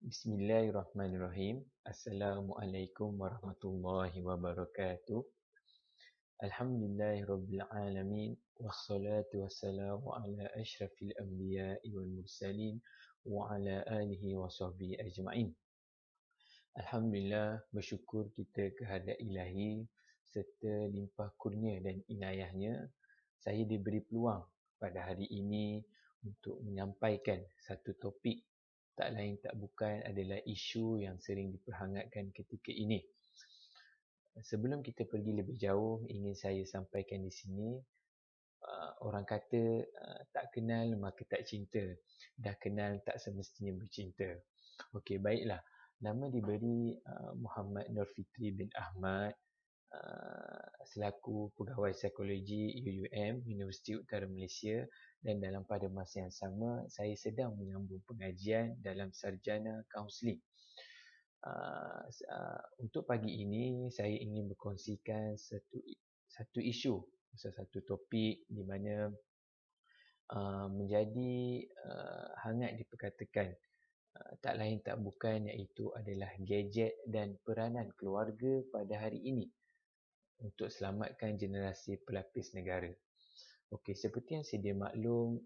Bismillahirrahmanirrahim. Assalamualaikum warahmatullahi wabarakatuh. Alhamdulillahirabbil alamin wassalatu wassalamu ala asyrafil anbiya'i wal mursalin wa ala alihi wa sahbihi ajma'in. Alhamdulillah, bersyukur kita kehadrat Ilahi serta limpah kurnia dan inayahnya, saya diberi peluang pada hari ini untuk menyampaikan satu topik, tak lain tak bukan adalah isu yang sering diperhangatkan ketika ini. Sebelum kita pergi lebih jauh, ingin saya sampaikan di sini, orang kata tak kenal maka tak cinta, dah kenal tak semestinya bercinta. Okey, baiklah. Nama diberi Muhammad Nur Fitri bin Ahmad, selaku pegawai psikologi UUM, Universiti Utara Malaysia, dan dalam pada masa yang sama saya sedang menyambung pengajian dalam sarjana kaunseling. Untuk pagi ini saya ingin berkongsikan satu isu, satu topik di mana menjadi hangat diperkatakan, tak lain tak bukan iaitu adalah gadget dan peranan keluarga pada hari ini untuk selamatkan generasi pelapis negara. Okey, seperti yang sedia maklum,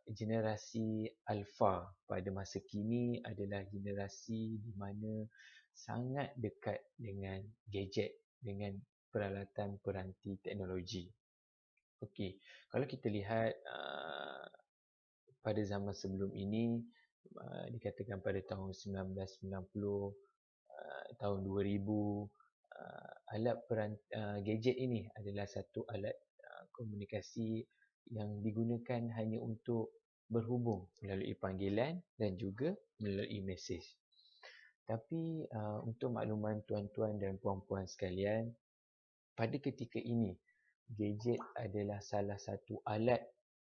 generasi Alpha pada masa kini adalah generasi di mana sangat dekat dengan gadget, dengan peralatan peranti teknologi. Okey, kalau kita lihat pada zaman sebelum ini, dikatakan pada tahun 1990, tahun 2000, gadget ini adalah satu alat komunikasi yang digunakan hanya untuk berhubung melalui panggilan dan juga melalui mesej. Tapi untuk makluman tuan-tuan dan puan-puan sekalian, pada ketika ini gadget adalah salah satu alat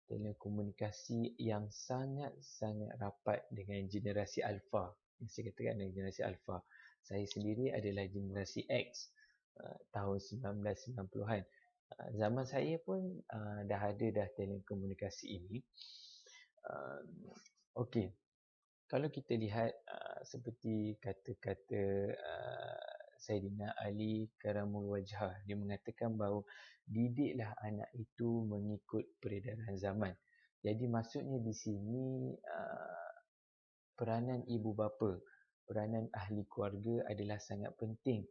telekomunikasi yang sangat-sangat rapat dengan generasi Alpha. Yang saya katakan dengan generasi Alpha. Saya sendiri adalah generasi X, tahun 1990-an. Zaman saya pun dah ada telekomunikasi ini. Okey, kalau kita lihat seperti kata-kata Saidina Ali Karamul Wajhah, dia mengatakan bahawa didiklah anak itu mengikut peredaran zaman. Jadi maksudnya di sini peranan ibu bapa, peranan ahli keluarga adalah sangat penting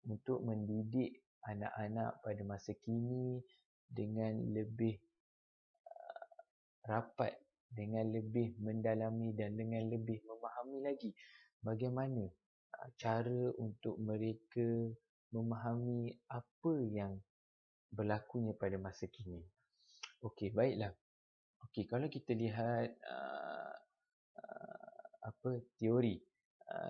untuk mendidik anak-anak pada masa kini dengan lebih rapat, dengan lebih mendalami dan dengan lebih memahami lagi bagaimana cara untuk mereka memahami apa yang berlakunya pada masa kini. Okey, baiklah. Okey, kalau kita lihat teori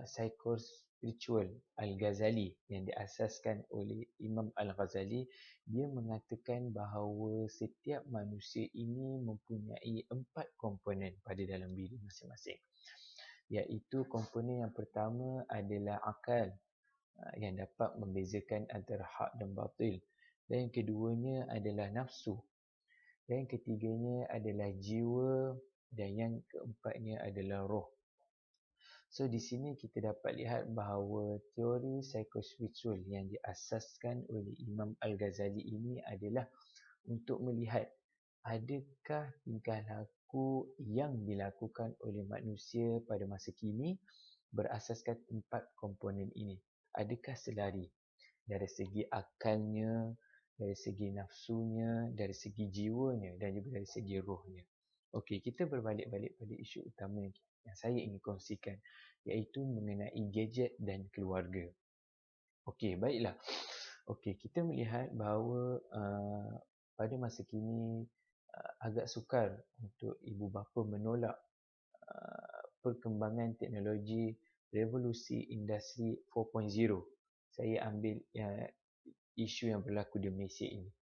psikospiritual Al-Ghazali yang diasaskan oleh Imam Al-Ghazali, dia mengatakan bahawa setiap manusia ini mempunyai 4 komponen pada dalam diri masing-masing. Iaitu komponen yang pertama adalah akal, yang dapat membezakan antara hak dan batil. Dan yang keduanya adalah nafsu. Dan yang ketiganya adalah jiwa. Dan yang keempatnya adalah roh. So di sini kita dapat lihat bahawa teori psikospiritual yang diasaskan oleh Imam Al-Ghazali ini adalah untuk melihat adakah tingkah laku yang dilakukan oleh manusia pada masa kini berasaskan 4 komponen ini. Adakah selari dari segi akalnya, dari segi nafsunya, dari segi jiwanya dan juga dari segi rohnya. Okey, kita berbalik-balik pada isu utama yang saya ingin kongsikan, iaitu mengenai gadget dan keluarga. Okey, baiklah. Okey, kita melihat bahawa pada masa kini agak sukar untuk ibu bapa menolak perkembangan teknologi revolusi industri 4.0. Saya ambil isu yang berlaku di Malaysia ini.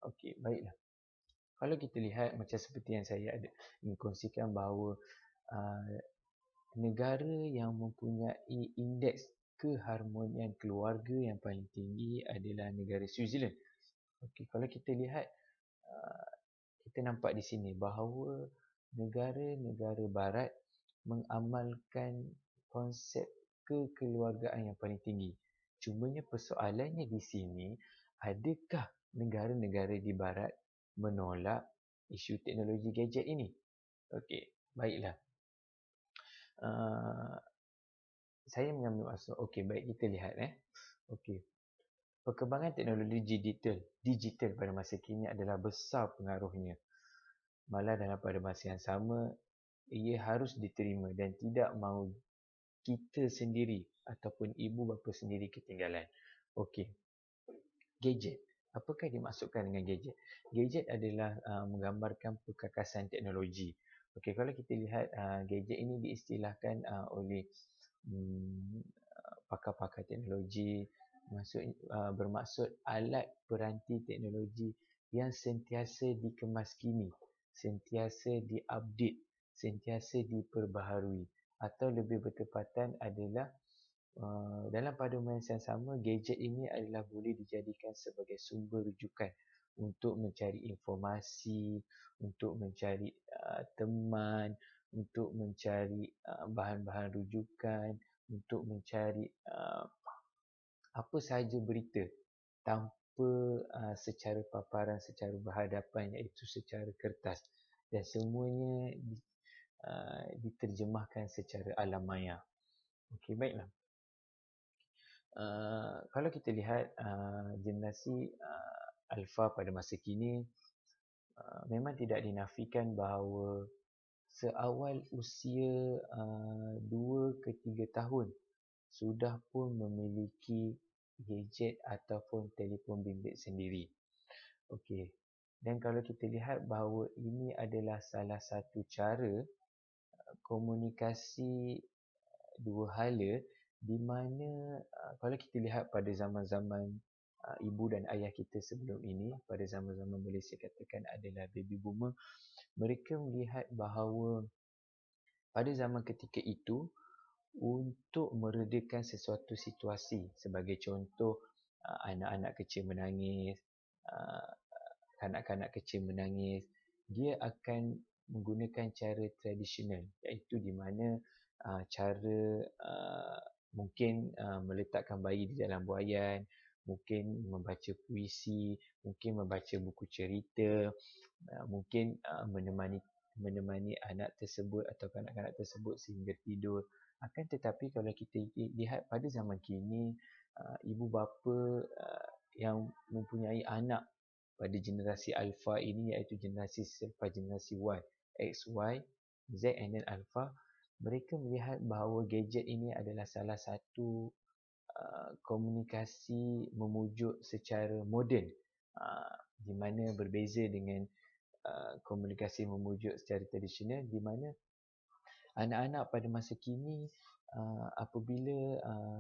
Okey, baiklah. Kalau kita lihat macam seperti yang saya ada ingin kongsikan bahawa negara yang mempunyai indeks keharmonian keluarga yang paling tinggi adalah negara Switzerland. Okey, kalau kita lihat, kita nampak di sini bahawa negara-negara barat mengamalkan konsep kekeluargaan yang paling tinggi. Cumanya persoalannya di sini, adakah negara-negara di barat menolak isu teknologi gadget ini? Okey, baiklah. Saya mengambil maksud, okey, baik kita lihat Okey. Perkembangan teknologi digital pada masa kini adalah besar pengaruhnya. Malah dalam pada masa yang sama, ia harus diterima dan tidak mahu kita sendiri ataupun ibu bapa sendiri ketinggalan. Okey. Gadget. Apakah dimaksudkan dengan gadget? Gadget adalah menggambarkan perkakasan teknologi. Okey, kalau kita lihat gadget ini diistilahkan oleh pakar-pakar teknologi, bermaksud alat peranti teknologi yang sentiasa dikemas kini, sentiasa diupdate, sentiasa diperbaharui, atau lebih bertepatan adalah dalam pada masa yang sama, gadget ini adalah boleh dijadikan sebagai sumber rujukan untuk mencari informasi, untuk mencari teman, untuk mencari bahan-bahan rujukan, untuk mencari apa sahaja berita tanpa secara paparan, secara berhadapan, iaitu secara kertas, dan semuanya diterjemahkan secara alam maya. Okey, baiklah. Kalau kita lihat generasi alfa pada masa kini, memang tidak dinafikan bahawa seawal usia 2 ke 3 tahun sudah pun memiliki gadget ataupun telefon bimbit sendiri. Okey. Dan kalau kita lihat bahawa ini adalah salah satu cara komunikasi dua hala, di mana kalau kita lihat pada zaman-zaman ibu dan ayah kita sebelum ini, pada zaman-zaman boleh saya katakan adalah baby boomer, mereka melihat bahawa pada zaman ketika itu, untuk meredakan sesuatu situasi, sebagai contoh anak-anak kecil menangis, kanak-kanak kecil menangis, dia akan menggunakan cara tradisional, iaitu di mana cara mungkin meletakkan bayi di dalam buaian, mungkin membaca puisi, mungkin membaca buku cerita, mungkin menemani anak tersebut atau kanak-kanak tersebut sehingga tidur. Akan tetapi kalau kita lihat pada zaman kini, ibu bapa yang mempunyai anak pada generasi alfa ini, iaitu generasi selepas generasi Y, X, Y, Z and then alfa, mereka melihat bahawa gadget ini adalah salah satu komunikasi memujuk secara moden, di mana berbeza dengan komunikasi memujuk secara tradisional, di mana anak-anak pada masa kini apabila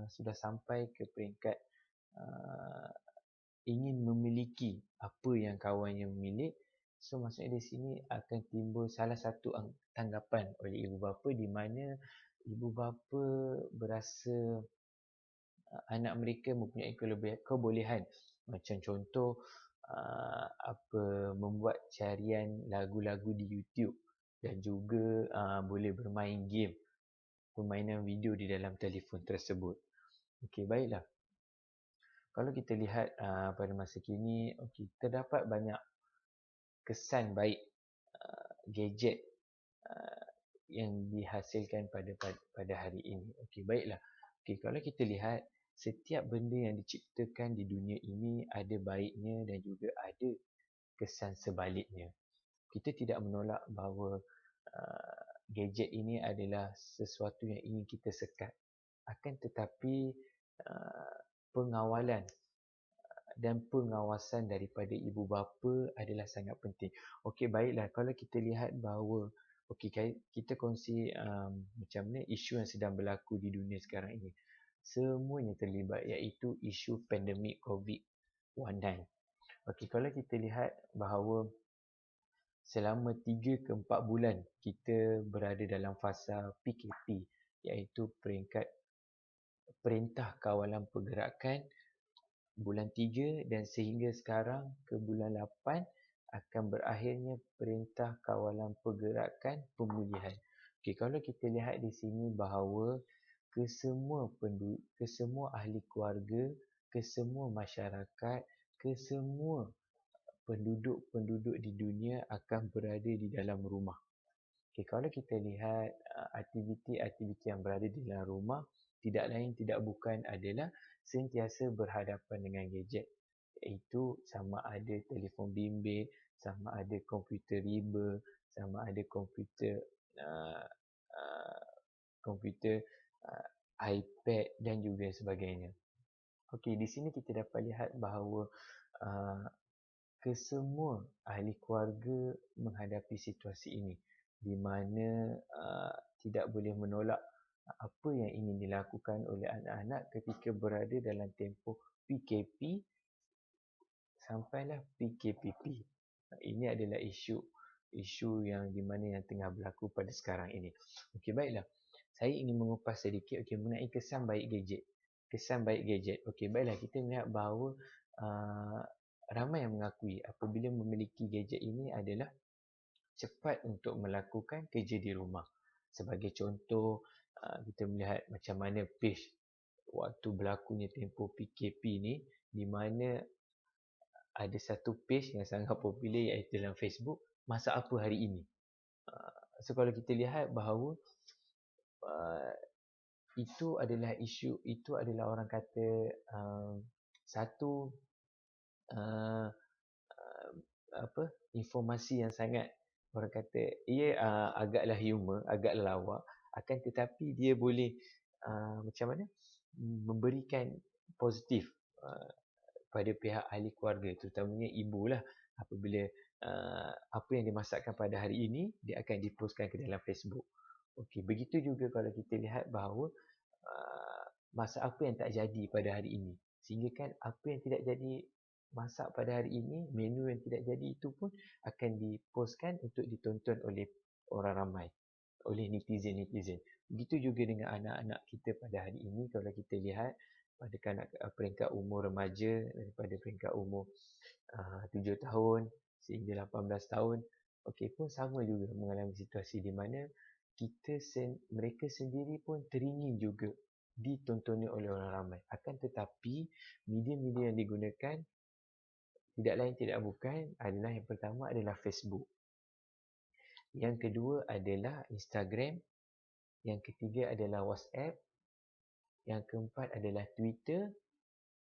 sudah sampai ke peringkat ingin memiliki apa yang kawannya memiliki, so maksudnya di sini akan timbul salah satu tanggapan oleh ibu bapa, di mana ibu bapa berasa anak mereka mempunyai kebolehan, macam contoh membuat carian lagu-lagu di YouTube, dan juga boleh bermain game, permainan video di dalam telefon tersebut. Okey, baiklah. Kalau kita lihat pada masa kini, terdapat banyak kesan baik gadget yang dihasilkan pada hari ini. Okey, baiklah. Okey, kalau kita lihat, setiap benda yang diciptakan di dunia ini ada baiknya dan juga ada kesan sebaliknya. Kita tidak menolak bahawa gadget ini adalah sesuatu yang ingin kita sekat. Akan tetapi pengawalan dan pengawasan daripada ibu bapa adalah sangat penting. Okey, baiklah. Kalau kita lihat bahawa kita kongsi macam mana isu yang sedang berlaku di dunia sekarang ini. Semuanya terlibat, iaitu isu pandemik COVID-19. Okey, kalau kita lihat bahawa selama 3 ke 4 bulan kita berada dalam fasa PKP, iaitu Perintah Kawalan Pergerakan bulan 3, dan sehingga sekarang ke bulan 8 akan berakhirnya Perintah Kawalan Pergerakan Pemulihan. Okey, kalau kita lihat di sini bahawa ke semua ahli keluarga, ke semua masyarakat, ke semua penduduk-penduduk di dunia akan berada di dalam rumah. Okay, kalau kita lihat aktiviti-aktiviti yang berada di dalam rumah, tidak lain tidak bukan adalah sentiasa berhadapan dengan gadget. Iaitu sama ada telefon bimbit, sama ada komputer riba, sama ada komputer uh, uh, komputer iPad dan juga sebagainya. Okey, di sini kita dapat lihat bahawa uh, kesemua ahli keluarga menghadapi situasi ini di mana tidak boleh menolak apa yang ingin dilakukan oleh anak-anak ketika berada dalam tempoh PKP sampailah PKPP. Ini adalah isu yang di mana yang tengah berlaku pada sekarang ini. Okey, baiklah. Saya ingin mengupas sedikit mengenai kesan baik gadget. Kesan baik gadget. Okey, baiklah, kita melihat bahawa ramai yang mengakui apabila memiliki gadget ini adalah cepat untuk melakukan kerja di rumah. Sebagai contoh, kita melihat macam mana page waktu berlakunya tempoh PKP ni, di mana ada satu page yang sangat popular iaitu dalam Facebook, masak apa hari ini. So kalau kita lihat bahawa itu adalah isu, itu adalah orang kata satu informasi yang sangat, orang kata ia agaklah humor, agaklah lawak, akan tetapi dia boleh macam mana memberikan positif pada pihak ahli keluarga, terutamanya ibu lah. Apabila apa yang dimasakkan pada hari ini, dia akan dipostkan ke dalam Facebook. Okey, begitu juga kalau kita lihat bahawa masak apa yang tak jadi pada hari ini, sehingga kan apa yang tidak jadi masak pada hari ini, menu yang tidak jadi itu pun akan dipostkan untuk ditonton oleh orang ramai, oleh netizen-netizen. Begitu juga dengan anak-anak kita pada hari ini. Kalau kita lihat pada peringkat umur remaja, daripada peringkat umur 7 tahun sehingga 18 tahun, okey, pun sama juga mengalami situasi di mana mereka sendiri pun teringin juga ditontoni oleh orang ramai. Akan tetapi media-media yang digunakan tidak lain tidak bukan adalah, yang pertama adalah Facebook, yang kedua adalah Instagram, yang ketiga adalah WhatsApp, yang keempat adalah Twitter,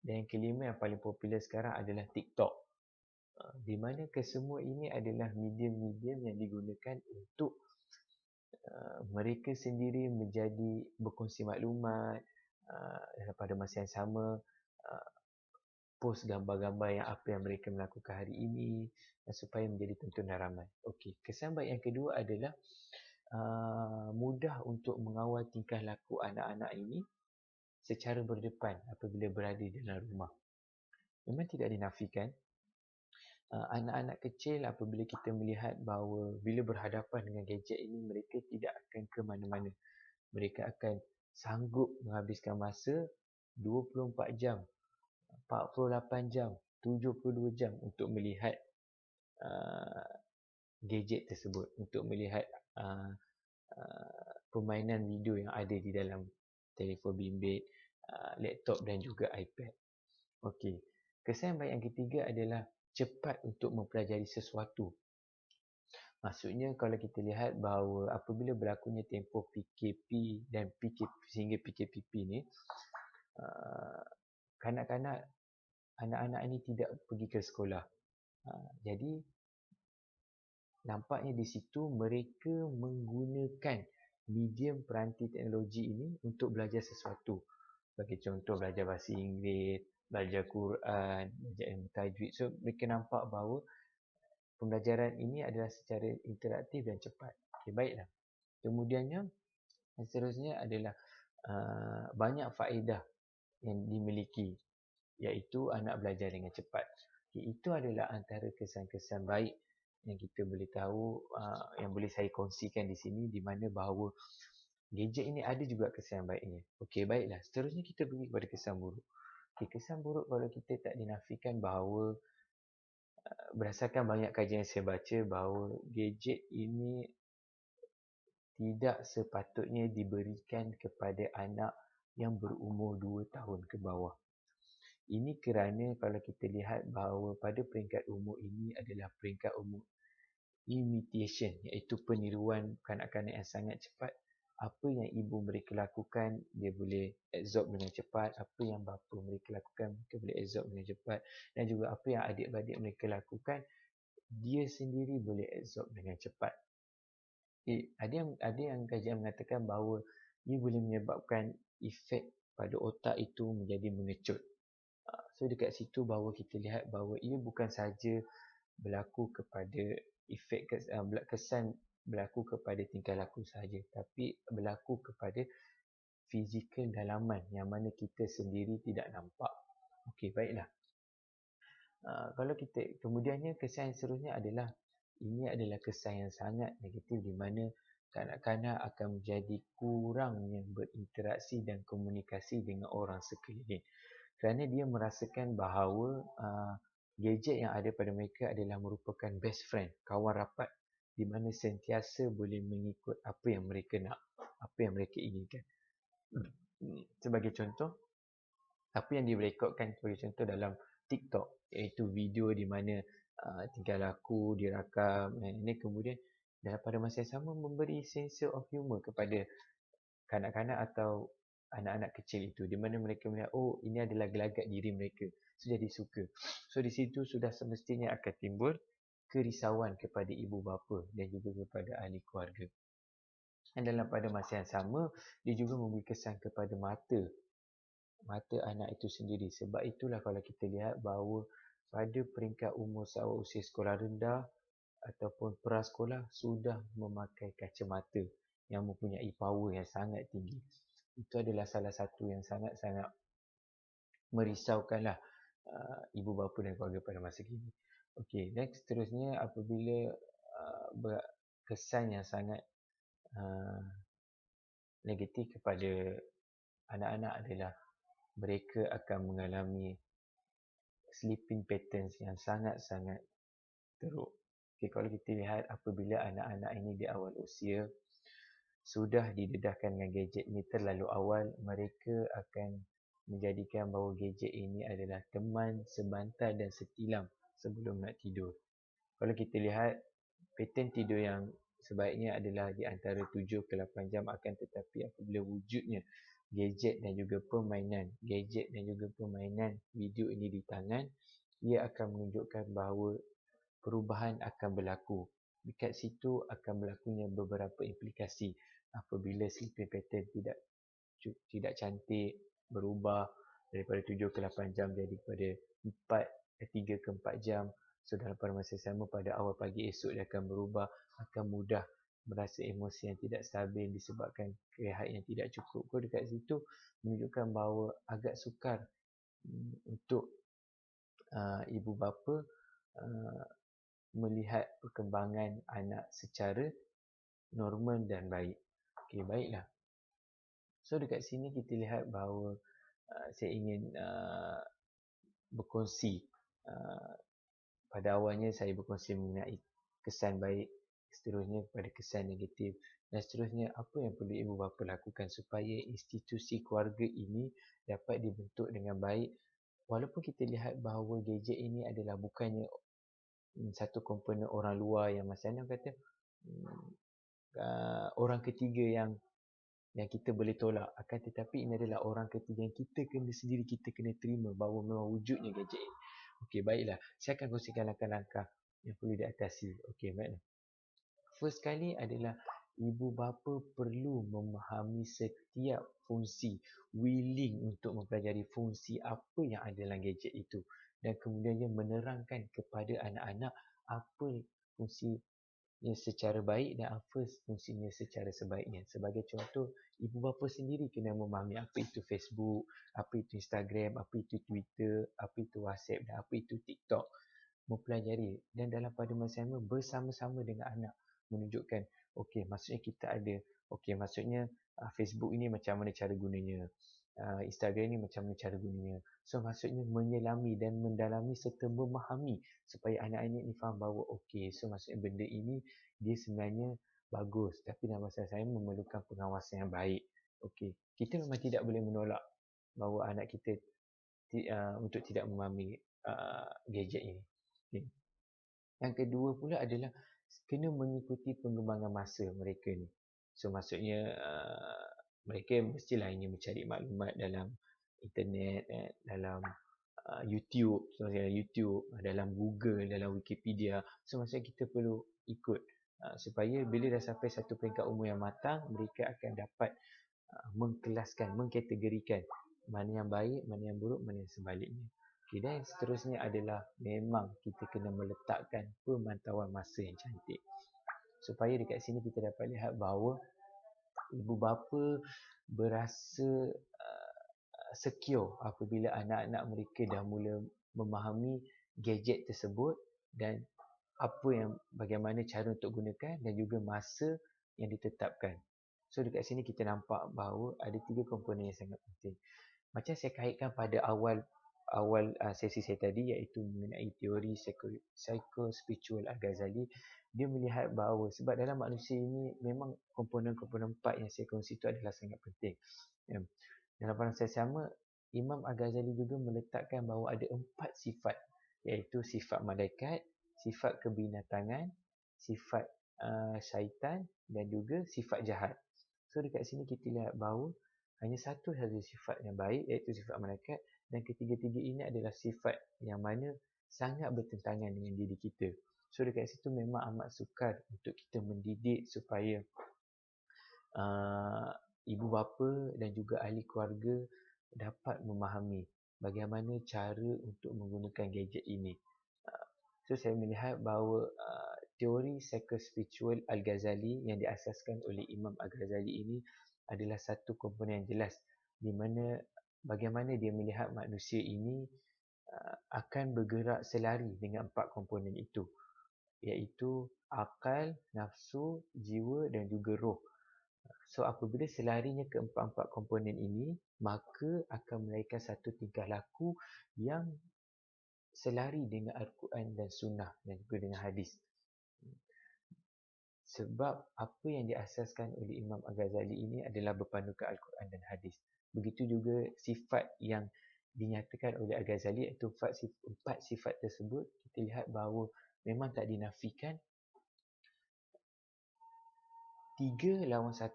dan yang kelima yang paling popular sekarang adalah TikTok. Di mana kesemua ini adalah media-media yang digunakan untuk mereka sendiri menjadi berkongsi maklumat, pada masa yang sama post gambar-gambar yang apa yang mereka melakukan hari ini, supaya menjadi tontonan ramai. Okey, kesan baik yang kedua adalah mudah untuk mengawal tingkah laku anak-anak ini secara berdepan apabila berada di dalam rumah. Memang tidak dinafikan anak-anak kecil apabila kita melihat bahawa bila berhadapan dengan gadget ini, mereka tidak akan ke mana-mana. Mereka akan sanggup menghabiskan masa 24 jam, 48 jam, 72 jam untuk melihat gadget tersebut, untuk melihat permainan video yang ada di dalam telefon bimbit, laptop dan juga iPad. Okey, kesan baik yang ketiga adalah cepat untuk mempelajari sesuatu. Maksudnya kalau kita lihat bahawa apabila berlakunya tempoh PKP dan sehingga PKPP ni, kanak-kanak, anak-anak ini tidak pergi ke sekolah. Jadi nampaknya di situ mereka menggunakan medium peranti teknologi ini untuk belajar sesuatu. Bagi contoh, belajar bahasa Inggeris, belajar Quran, belajar ilmu tajwid. So mereka nampak bahawa pembelajaran ini adalah secara interaktif dan cepat. Okay, baiklah. Kemudiannya, yang seterusnya adalah banyak faedah yang dimiliki, iaitu anak belajar dengan cepat. Okay, itu adalah antara kesan-kesan baik yang kita boleh tahu, yang boleh saya kongsikan di sini, di mana bahawa gadget ini ada juga kesan baiknya. Okey, baiklah. Seterusnya kita pergi kepada kesan buruk. Okay, kesan buruk kalau kita tak dinafikan bahawa berdasarkan banyak kajian yang saya baca, bahawa gadget ini tidak sepatutnya diberikan kepada anak yang berumur 2 tahun ke bawah. Ini kerana kalau kita lihat bahawa pada peringkat umur ini adalah peringkat umur imitation, iaitu peniruan kanak-kanak yang sangat cepat. Apa yang ibu mereka lakukan, dia boleh absorb dengan cepat. Apa yang bapa mereka lakukan, mereka boleh absorb dengan cepat. Dan juga apa yang adik-beradik mereka lakukan, dia sendiri boleh absorb dengan cepat. Ada yang kajian mengatakan bahawa ia boleh menyebabkan efek pada otak itu menjadi mengecut. So dekat situ bahawa kita lihat bahawa ia bukan saja berlaku kepada kesan berlaku kepada tingkah laku sahaja, tapi berlaku kepada fizikal dalaman yang mana kita sendiri tidak nampak. Okey, baiklah. Kalau kita kemudiannya kesan yang seterusnya adalah ini adalah kesan yang sangat negatif di mana kanak-kanak akan menjadi kurangnya berinteraksi dan komunikasi dengan orang sekeliling. Kerana dia merasakan bahawa gadget yang ada pada mereka adalah merupakan best friend, kawan rapat di mana sentiasa boleh mengikut apa yang mereka nak, apa yang mereka inginkan. Sebagai contoh, apa yang direkodkan sebagai contoh dalam TikTok, iaitu video di mana tingkah laku dirakam, ini kemudian dan pada masa yang sama memberi sense of humor kepada kanak-kanak atau anak-anak kecil itu, di mana mereka melihat, oh ini adalah gelagat diri mereka, so jadi suka. So di situ sudah semestinya akan timbul kerisauan kepada ibu bapa dan juga kepada ahli keluarga. Dan dalam pada masa yang sama, dia juga memberi kesan kepada mata anak itu sendiri. Sebab itulah kalau kita lihat bahawa pada peringkat umur usia sekolah rendah ataupun prasekolah sudah memakai kacamata yang mempunyai power yang sangat tinggi. Itu adalah salah satu yang sangat-sangat merisaukanlah ibu bapa dan keluarga pada masa kini. Okey, next seterusnya apabila kesan yang sangat negatif kepada anak-anak adalah mereka akan mengalami sleeping patterns yang sangat-sangat teruk. Okey, kalau kita lihat apabila anak-anak ini di awal usia sudah didedahkan dengan gadget ini terlalu awal, mereka akan menjadikan bahawa gadget ini adalah teman sebantal dan setilam sebelum nak tidur. Kalau kita lihat, pattern tidur yang sebaiknya adalah di antara 7 ke 8 jam, akan tetapi apabila wujudnya gadget dan juga permainan video ini di tangan, ia akan menunjukkan bahawa perubahan akan berlaku. Dekat situ akan berlakunya beberapa implikasi. Apabila sleeping pattern tidak cantik, berubah daripada 7 ke 8 jam jadi pada 3 ke 4 jam. So dalam pada masa sama pada awal pagi esok dia akan berubah, akan mudah merasa emosi yang tidak stabil disebabkan rehat yang tidak cukup. So dekat situ menunjukkan bahawa agak sukar untuk ibu bapa melihat perkembangan anak secara normal dan baik. Okey, baiklah. So dekat sini kita lihat bahawa saya ingin berkongsi. Pada awalnya saya berkongsi mengenai kesan baik, seterusnya kepada kesan negatif, dan seterusnya apa yang perlu ibu bapa lakukan supaya institusi keluarga ini dapat dibentuk dengan baik. Walaupun kita lihat bahawa gadget ini adalah bukannya satu komponen orang luar yang macam mana kata orang ketiga yang kita boleh tolak, akan tetapi ini adalah orang ketiga yang kita kena terima bahawa memang wujudnya gadget ini. Okey, baiklah. Saya akan kongsikan langkah-langkah yang perlu diatasi. Okey, baiklah. First kali adalah ibu bapa perlu memahami setiap fungsi, willing untuk mempelajari fungsi apa yang ada dalam gadget itu, dan kemudiannya menerangkan kepada anak-anak apa fungsinya secara baik dan apa fungsinya secara sebaiknya. Sebagai contoh, ibu bapa sendiri kena memahami apa itu Facebook, apa itu Instagram, apa itu Twitter, apa itu WhatsApp dan apa itu TikTok. Mempelajari dan dalam pada masa yang sama bersama-sama dengan anak menunjukkan, okey, maksudnya kita ada, okey, maksudnya Facebook ini macam mana cara gunanya, Instagram ni macam mana cara gunanya. So maksudnya menyelami dan mendalami serta memahami supaya anak-anak ini faham bahawa okey, so maksudnya benda ini dia sebenarnya bagus, tapi dalam masa saya memerlukan pengawasan yang baik. Okey, kita memang tidak boleh menolak bahawa anak kita untuk tidak memahami gadget ini. Okay. Yang kedua pula adalah kena mengikuti pengembangan masa mereka ni. So maksudnya mereka mestilah ingin mencari maklumat dalam internet, dalam YouTube, dalam Google, dalam Wikipedia. So maksudnya kita perlu ikut supaya bila dah sampai satu peringkat umur yang matang, mereka akan dapat mengkelaskan, mengkategorikan mana yang baik, mana yang buruk, mana yang sebaliknya. Okay, dan yang seterusnya adalah memang kita kena meletakkan pemantauan masa yang cantik. Supaya dekat sini kita dapat lihat bahawa ibu bapa berasa secure apabila anak-anak mereka dah mula memahami gadget tersebut dan bagaimana cara untuk gunakan dan juga masa yang ditetapkan. So dekat sini kita nampak bahawa ada 3 komponen yang sangat penting. Macam saya kaitkan pada awal sesi saya tadi, iaitu mengenai teori psychospiritual Al-Ghazali. Dia melihat bahawa sebab dalam manusia ini memang komponen-komponen 4 yang saya kongsi itu adalah sangat penting. Dalam masa yang sama, Imam Al-Ghazali juga meletakkan bahawa ada 4 sifat, iaitu sifat malaikat, sifat kebinatangan, sifat syaitan dan juga sifat jahat. So dekat sini kita lihat bahawa hanya satu sahaja sifat yang baik, iaitu sifat malaikat, dan ketiga-tiga ini adalah sifat yang mana sangat bertentangan dengan diri kita. So dekat situ memang amat sukar untuk kita mendidik supaya ibu bapa dan juga ahli keluarga dapat memahami bagaimana cara untuk menggunakan gadget ini. So saya melihat bahawa teori psychospiritual Al-Ghazali yang diasaskan oleh Imam Al-Ghazali ini adalah satu komponen yang jelas di mana bagaimana dia melihat manusia ini akan bergerak selari dengan 4 komponen itu, iaitu akal, nafsu, jiwa dan juga roh. So apabila selarinya ke 4 komponen ini, maka akan melahirkan satu tingkah laku yang selari dengan Al-Quran dan Sunnah dan juga dengan hadis. Sebab apa yang diasaskan oleh Imam Al-Ghazali ini adalah berpandukan Al-Quran dan hadis. Begitu juga sifat yang dinyatakan oleh Al-Ghazali, iaitu 4 sifat tersebut, kita lihat bahawa memang tak dinafikan 3 lawan 1.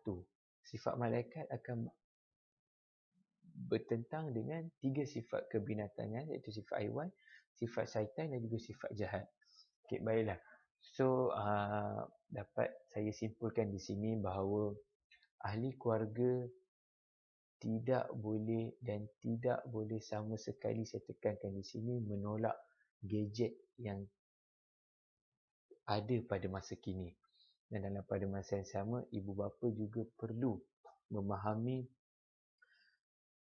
Sifat malaikat akan bertentang dengan 3 sifat kebinatangan, iaitu sifat haiwan, sifat syaitan dan juga sifat jahat. Okey, baiklah. So, dapat saya simpulkan di sini bahawa ahli keluarga tidak boleh dan tidak boleh sama sekali, saya tekankan di sini, menolak gadget yang ada pada masa kini. Dan pada masa yang sama, ibu bapa juga perlu memahami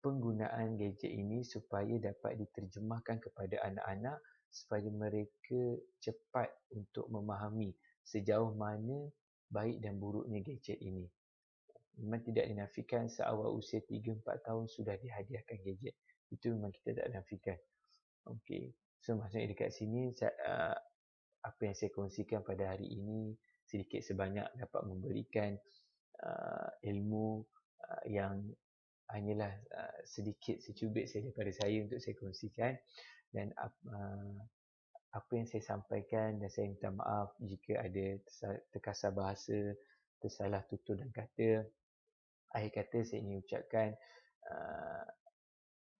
penggunaan gadget ini supaya dapat diterjemahkan kepada anak-anak supaya mereka cepat untuk memahami sejauh mana baik dan buruknya gadget ini. Memang tidak dinafikan seawal usia 3-4 tahun sudah dihadiahkan gadget. Itu memang kita tak nafikan. Okey. So maksudnya dekat sini apa yang saya kongsikan pada hari ini sedikit sebanyak dapat memberikan ilmu yang hanyalah sedikit secubit saja daripada saya untuk saya kongsikan, dan apa yang saya sampaikan, dan saya minta maaf jika ada terkasar bahasa, tersalah tutur dan kata. Akhir kata saya ingin ucapkan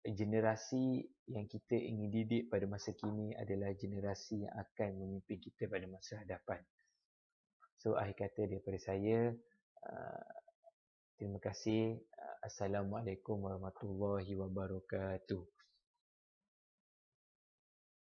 generasi yang kita ingin didik pada masa kini adalah generasi yang akan memimpin kita pada masa hadapan. So akhir kata daripada saya, terima kasih. Assalamualaikum warahmatullahi wabarakatuh.